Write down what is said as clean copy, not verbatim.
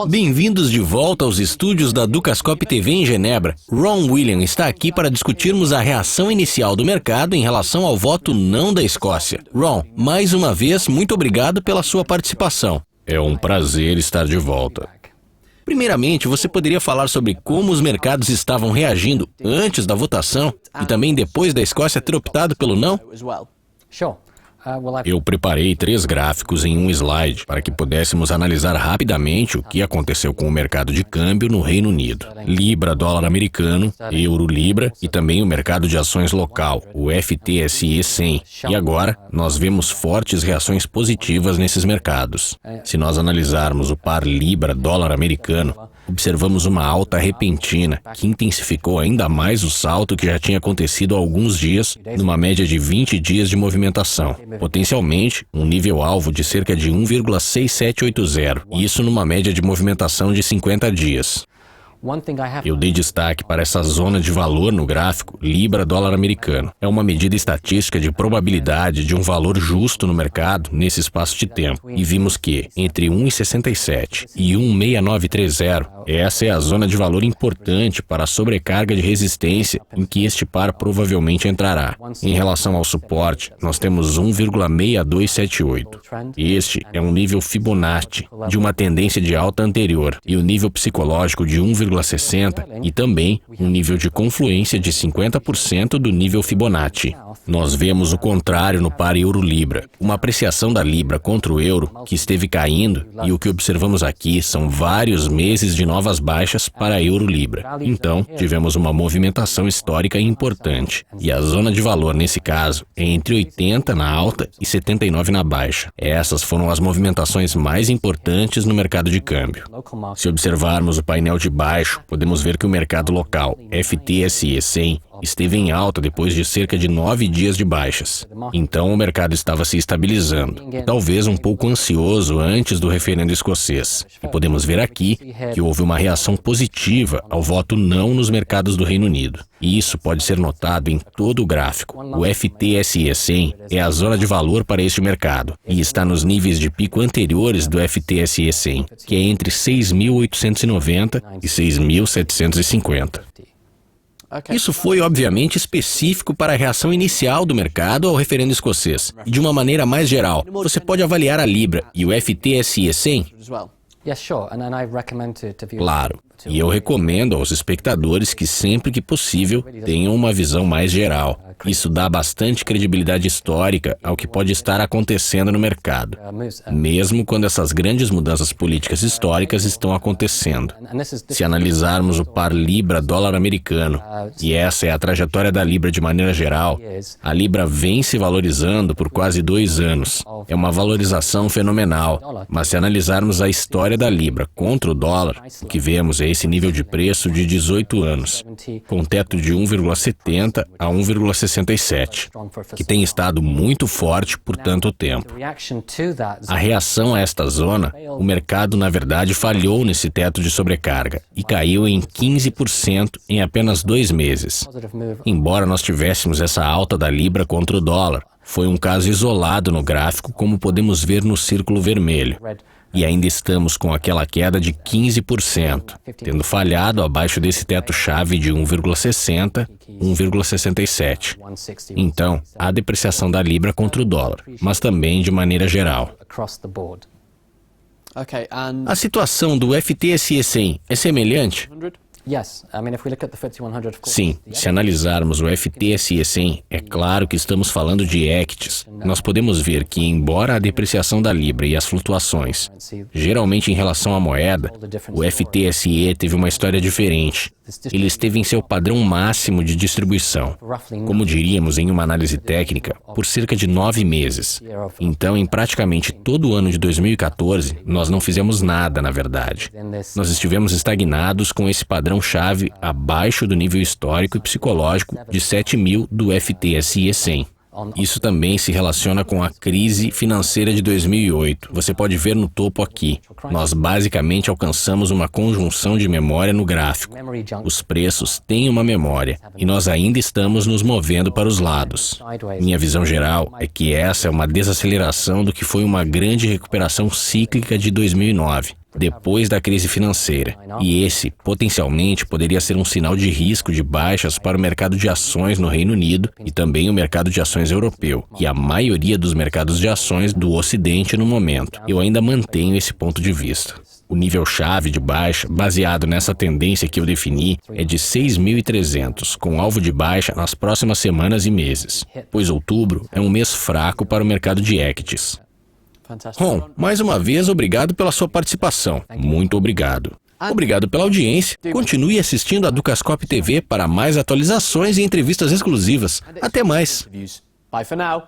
Bem-vindos de volta aos estúdios da Dukascop TV em Genebra. Ron William está aqui para discutirmos a reação inicial do mercado em relação ao voto não da Escócia. Ron, mais uma vez, muito obrigado pela sua participação. É um prazer estar de volta. Primeiramente, você poderia falar sobre como os mercados estavam reagindo antes da votação e também depois da Escócia ter optado pelo não? Eu preparei 3 gráficos em um slide para que pudéssemos analisar rapidamente o que aconteceu com o mercado de câmbio no Reino Unido. Libra, dólar americano, euro, libra e também o mercado de ações local, o FTSE 100. E agora, nós vemos fortes reações positivas nesses mercados. Se nós analisarmos o par libra, dólar americano, observamos uma alta repentina que intensificou ainda mais o salto que já tinha acontecido há alguns dias, numa média de 20 dias de movimentação. Potencialmente, um nível alvo de cerca de 1,6780, isso numa média de movimentação de 50 dias. Eu dei destaque para essa zona de valor no gráfico Libra-dólar americano. É uma medida estatística de probabilidade de um valor justo no mercado nesse espaço de tempo. E vimos que, entre 1,67 e 1,6930, essa é a zona de valor importante para a sobrecarga de resistência em que este par provavelmente entrará. Em relação ao suporte, nós temos 1,6278. Este é um nível Fibonacci de uma tendência de alta anterior e o nível psicológico de 1,60 e também um nível de confluência de 50% do nível Fibonacci. Nós vemos o contrário no par euro-libra, uma apreciação da libra contra o euro que esteve caindo, e o que observamos aqui são vários meses de novas baixas para a euro-libra. Então, tivemos uma movimentação histórica importante, e a zona de valor nesse caso é entre 80 na alta e 79 na baixa. Essas foram as movimentações mais importantes no mercado de câmbio. Se observarmos o painel de baixo, podemos ver que o mercado local, FTSE 100, esteve em alta depois de cerca de 9 dias de baixas. Então o mercado estava se estabilizando, talvez um pouco ansioso antes do referendo escocês. E podemos ver aqui que houve uma reação positiva ao voto não nos mercados do Reino Unido. E isso pode ser notado em todo o gráfico. O FTSE 100 é a zona de valor para este mercado e está nos níveis de pico anteriores do FTSE 100, que é entre 6.890 e 6.750. Isso foi, obviamente, específico para a reação inicial do mercado ao referendo escocês. E de uma maneira mais geral, você pode avaliar a Libra e o FTSE 100? Claro, e eu recomendo aos espectadores que sempre que possível tenham uma visão mais geral. Isso dá bastante credibilidade histórica ao que pode estar acontecendo no mercado, mesmo quando essas grandes mudanças políticas históricas estão acontecendo. Se analisarmos o par Libra-dólar americano, e essa é a trajetória da Libra de maneira geral, a Libra vem se valorizando por quase 2 anos. É uma valorização fenomenal, mas se analisarmos a história da Libra contra o dólar, o que vemos é esse nível de preço de 18 anos, com teto de 1,70 a 1,67, que tem estado muito forte por tanto tempo. A reação a esta zona, o mercado na verdade falhou nesse teto de sobrecarga e caiu em 15% em apenas 2 meses. Embora nós tivéssemos essa alta da Libra contra o dólar, foi um caso isolado no gráfico, como podemos ver no círculo vermelho. E ainda estamos com aquela queda de 15%, tendo falhado abaixo desse teto-chave de 1,60, 1,67. Então, há depreciação da Libra contra o dólar, mas também de maneira geral. A situação do FTSE 100 é semelhante? Sim, se analisarmos o FTSE 100, é claro que estamos falando de equities. Nós podemos ver que, embora a depreciação da Libra e as flutuações, geralmente em relação à moeda, o FTSE teve uma história diferente. Ele esteve em seu padrão máximo de distribuição, como diríamos em uma análise técnica, por cerca de 9 meses. Então, em praticamente todo o ano de 2014, nós não fizemos nada, na verdade. Nós estivemos estagnados com esse padrão-chave abaixo do nível histórico e psicológico de 7.000 do FTSE 100. Isso também se relaciona com a crise financeira de 2008. Você pode ver no topo aqui. Nós basicamente alcançamos uma conjunção de memória no gráfico. Os preços têm uma memória e nós ainda estamos nos movendo para os lados. Minha visão geral é que essa é uma desaceleração do que foi uma grande recuperação cíclica de 2009. depois da crise financeira. E esse, potencialmente, poderia ser um sinal de risco de baixas para o mercado de ações no Reino Unido e também o mercado de ações europeu, e a maioria dos mercados de ações do Ocidente no momento. Eu ainda mantenho esse ponto de vista. O nível-chave de baixa, baseado nessa tendência que eu defini, é de 6.300, com alvo de baixa nas próximas semanas e meses, pois outubro é um mês fraco para o mercado de equities. Ron, mais uma vez, obrigado pela sua participação. Muito obrigado. Obrigado pela audiência. Continue assistindo a Dukascope TV para mais atualizações e entrevistas exclusivas. Até mais. Bye for now.